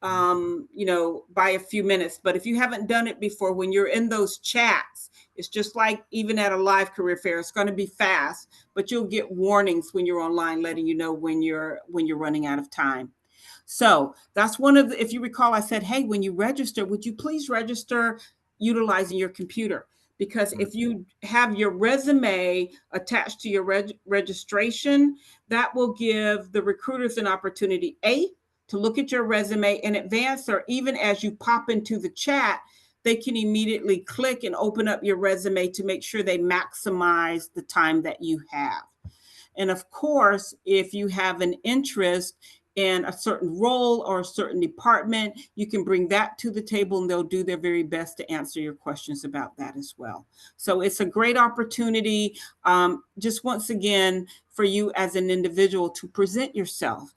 by a few minutes. But if you haven't done it before, when you're in those chats, it's just like even at a live career fair, it's going to be fast, but you'll get warnings when you're online letting you know when you're running out of time. So that's one of the, if you recall, I said, hey, when you register, would you please register utilizing your computer? Because if you have your resume attached to your registration, that will give the recruiters an opportunity, to look at your resume in advance, or even as you pop into the chat, they can immediately click and open up your resume to make sure they maximize the time that you have. And of course, if you have an interest in a certain role or a certain department, you can bring that to the table and they'll do their very best to answer your questions about that as well. So it's a great opportunity, just once again, for you as an individual to present yourself.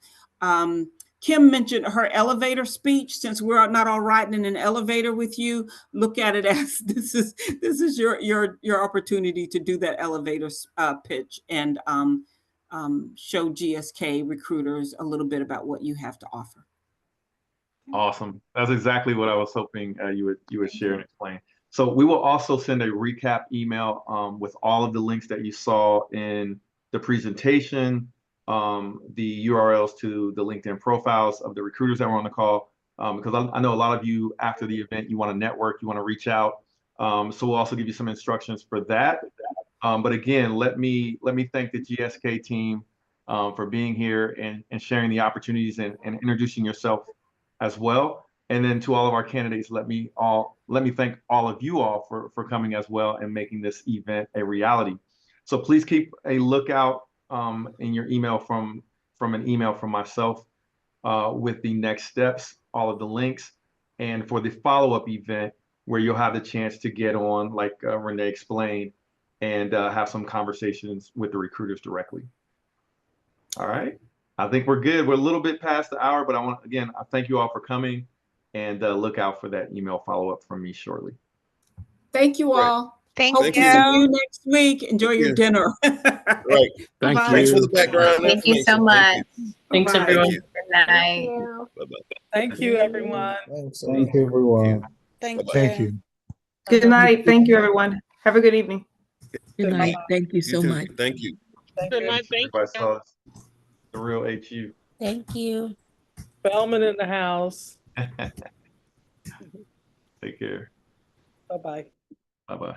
Kim mentioned her elevator speech. Since we're not all riding in an elevator with you, look at it as this is your opportunity to do that elevator pitch and show GSK recruiters a little bit about what you have to offer. Awesome. That's exactly what I was hoping you would share and explain. So we will also send a recap email with all of the links that you saw in the presentation, the URLs to the LinkedIn profiles of the recruiters that were on the call, because I know a lot of you after the event, you want to network, you want to reach out. So we'll also give you some instructions for that. But again, let me thank the GSK team for being here and sharing the opportunities and introducing yourself as well. And then to all of our candidates, let me thank all of you all for coming as well and making this event a reality. So please keep a lookout in your email from an email from myself with the next steps, all of the links, and for the follow-up event where you'll have the chance to get on, like Renee explained, and have some conversations with the recruiters directly. All right, I think we're good. We're a little bit past the hour, but I thank you all for coming, and look out for that email follow-up from me shortly. Thank you all. Thank Hope you. to see you next week. Enjoy your dinner. Right. Thank Bye. Thanks for the background Thank you so information. much. Thank you. Thanks, Bye. everyone. Thank you. Good night. Bye-bye. Thank you, everyone. Thanks. Thank you, everyone. Thank Bye-bye. Thank you. you. Good night. Thank you, everyone. Have a good evening. Good night. Thank you You so too. much. Thank you. Good night. Everybody saw the real HU. Thank you. Bellman in the house. Take care. Bye-bye. Bye-bye.